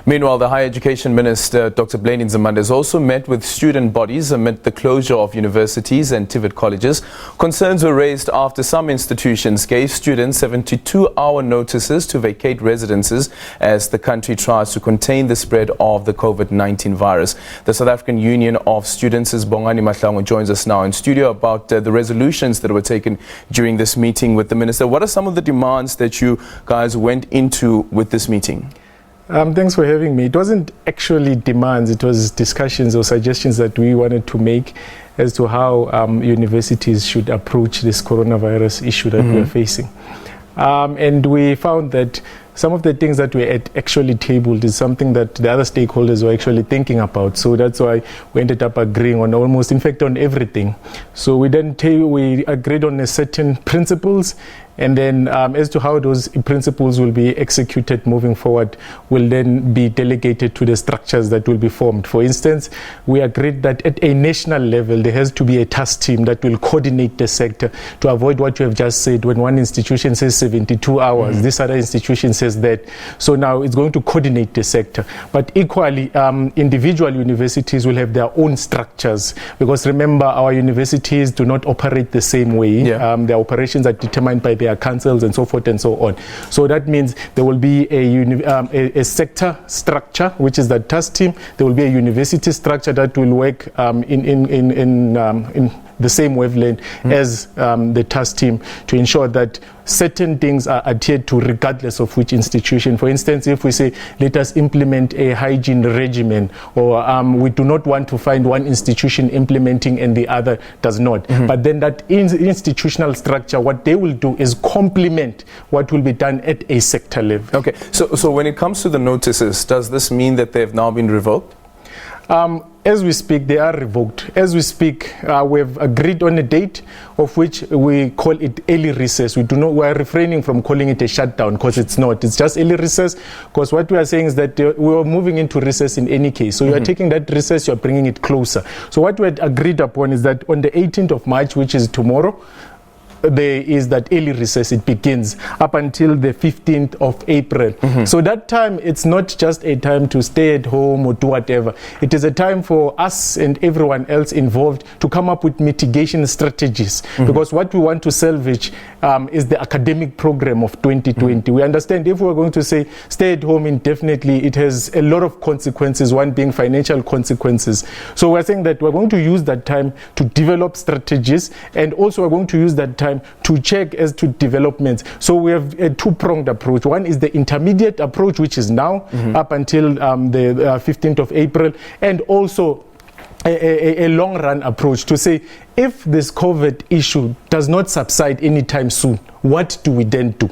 Meanwhile, the Higher Education Minister, Dr. Nzimande, has also met with student bodies amid the closure of universities and TVET colleges. Concerns were raised after some institutions gave students 72-hour notices to vacate residences as the country tries to contain the spread of the COVID-19 virus. The South African Union of Students' Bongani Mahlangu joins us now in studio about the resolutions that were taken during this meeting with the minister. What are some of the demands that you guys went into with this meeting? Thanks for having me. It wasn't actually demands, it was discussions or suggestions that we wanted to make as to how universities should approach this coronavirus issue that we're facing. And we found that some of the things that we had actually tabled is something that the other stakeholders were actually thinking about. So that's why we ended up agreeing on almost, in fact, on everything. So we agreed on a certain principles, and then as to how those principles will be executed moving forward will then be delegated to the structures that will be formed. For instance, we agreed that at a national level there has to be a task team that will coordinate the sector to avoid what you have just said. When one institution says 72 hours, this other institution says that. So now it's going to coordinate the sector. But equally, individual universities will have their own structures, because remember, our universities do not operate the same way. Their operations are determined by their councils and so forth and so on. So that means there will be a sector structure, which is the task team. There will be a university structure that will work in the same wavelength as the task team, to ensure that certain things are adhered to regardless of which institution. For instance, if we say, let us implement a hygiene regimen, or we do not want to find one institution implementing and the other does not. But then that institutional structure, what they will do is complement what will be done at a sector level. Okay, so when it comes to the notices, does this mean that they have now been revoked? As we speak, they are revoked. As we speak, we have agreed on a date of which we call it early recess. We are refraining from calling it a shutdown, because it's not. It's just early recess, because what we are saying is that we are moving into recess in any case. So you are taking that recess, you are bringing it closer. So what we had agreed upon is that on the 18th of March, which is tomorrow, there is that early recess. It begins up until the 15th of April. So that time, it's not just a time to stay at home or do whatever. It is a time for us and everyone else involved to come up with mitigation strategies, because what we want to salvage is the academic program of 2020. We understand if we're going to say stay at home indefinitely, it has a lot of consequences, one being financial consequences. So we're saying that we're going to use that time to develop strategies, and also we're going to use that time to check as to developments. So we have a two-pronged approach. One is the intermediate approach, which is now up until the 15th of April, and also a long-run approach to say, if this COVID issue does not subside anytime soon, what do we then do?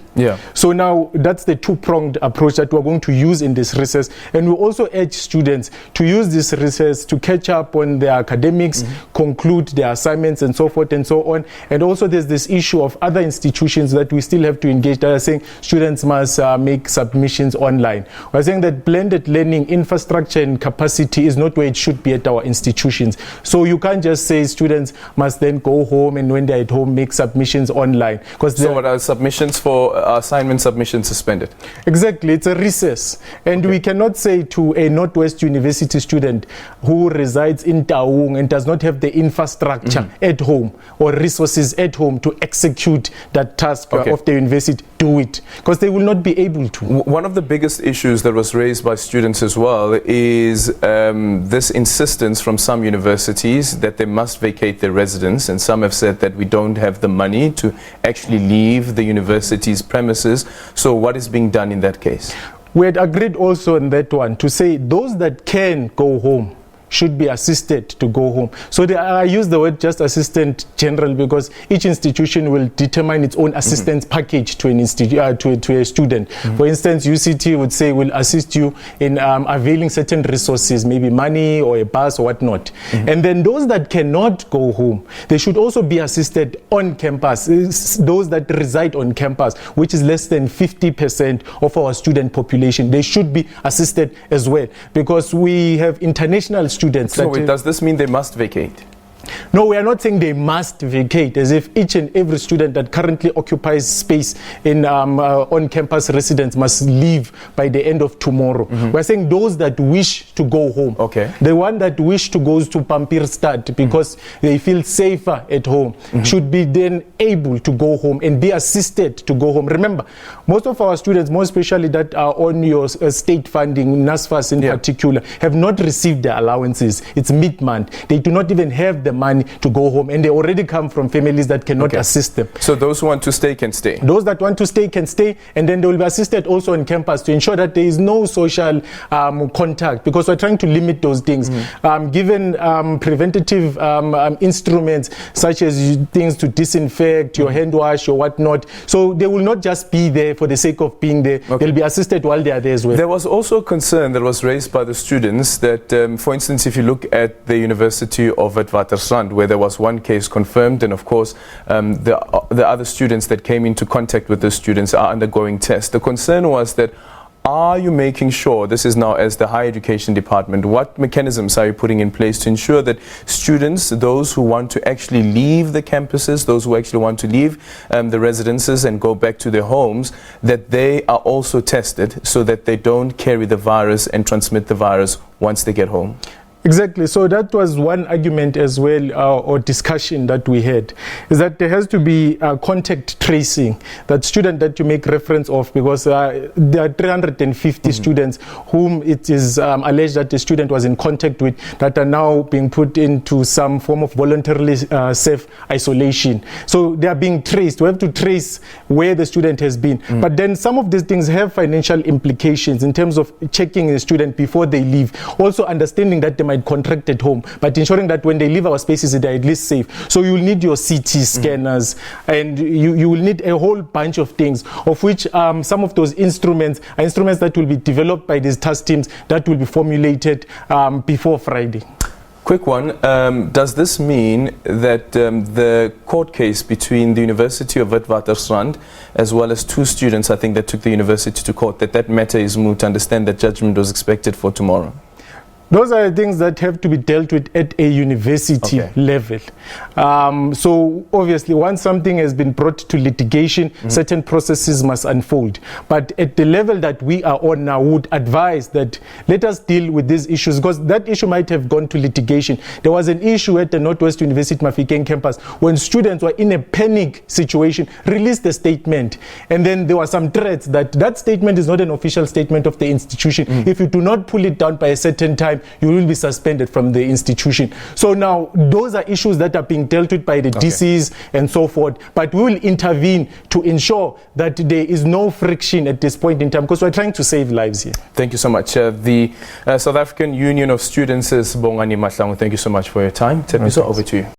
So now that's the two-pronged approach that we're going to use in this recess. And we also urge students to use this recess to catch up on their academics, conclude their assignments and so forth and so on. And also there's this issue of other institutions that we still have to engage, that are saying students must make submissions online. We're saying that blended learning infrastructure and capacity is not where it should be at our institutions. So you can't just say students must then go home and when they're at home make submissions online. So what are submissions for assignment submissions suspended? Exactly, it's a recess. And we cannot say to a Northwest University student who resides in Taung and does not have the infrastructure at home or resources at home to execute that task of the university, do it, because they will not be able to. One of the biggest issues that was raised by students as well is this insistence from some universities that they must vacate their residence, and some have said that we don't have the money to actually leave the university's premises. So what is being done in that case? We had agreed also on that one to say those that can go home should be assisted to go home. So I use the word just assistant general, because each institution will determine its own assistance package to an to a student. For instance, UCT would say we'll assist you in availing certain resources, maybe money or a bus or whatnot. And then those that cannot go home, they should also be assisted on campus. Those that reside on campus, which is less than 50% of our student population, they should be assisted as well, because we have international students. So does this mean they must vacate? No, we are not saying they must vacate, as if each and every student that currently occupies space in on-campus residence must leave by the end of tomorrow. We're saying those that wish to go home. Okay. The one that wish to go to Pampierstad because they feel safer at home should be then able to go home and be assisted to go home. Remember, most of our students, more especially that are on your state funding, NSFAS in particular, have not received their allowances. It's mid-month. They do not even have the money to go home, and they already come from families that cannot assist them. So those who want to stay can stay? Those that want to stay can stay, and then they will be assisted also on campus to ensure that there is no social contact, because we're trying to limit those things. Given preventative instruments such as things to disinfect, your hand wash or whatnot, so they will not just be there for the sake of being there. They'll be assisted while they are there as well. There was also a concern that was raised by the students that, for instance, if you look at the University of Witwatersrand, where there was one case confirmed, and of course the other students that came into contact with the students are undergoing tests. The concern was that, are you making sure, this is now as the higher education department, what mechanisms are you putting in place to ensure that students, those who want to actually leave the campuses, those who actually want to leave the residences and go back to their homes, that they are also tested so that they don't carry the virus and transmit the virus once they get home? Exactly. So that was one argument as well, or discussion that we had, is that there has to be contact tracing, that student that you make reference of, because there are 350 students whom it is alleged that the student was in contact with that are now being put into some form of voluntarily self-isolation. So they are being traced. We have to trace where the student has been. But then some of these things have financial implications in terms of checking the student before they leave. Also understanding that they might contract at home, but ensuring that when they leave our spaces, they are at least safe. So you will need your CT scanners, and you will need a whole bunch of things, of which some of those instruments are instruments that will be developed by these task teams that will be formulated before Friday. Quick one, does this mean that the court case between the University of Witwatersrand as well as two students, I think, that took the university to court, that matter is moot? Understand that judgment was expected for tomorrow? Those are things that have to be dealt with at a university level. So obviously, once something has been brought to litigation, certain processes must unfold. But at the level that we are on now, would advise that let us deal with these issues, because that issue might have gone to litigation. There was an issue at the Northwest University Mafikeng campus when students were in a panic situation, released a statement, and then there were some threats that that statement is not an official statement of the institution. If you do not pull it down by a certain time, you will be suspended from the institution. So now those are issues that are being dealt with by the DCs and so forth, but we will intervene to ensure that there is no friction at this point in time, because we're trying to save lives here. Thank you so much. The South African Union of Students is Bongani Mahlangu. Thank you so much for your time. Tepiso, over to you.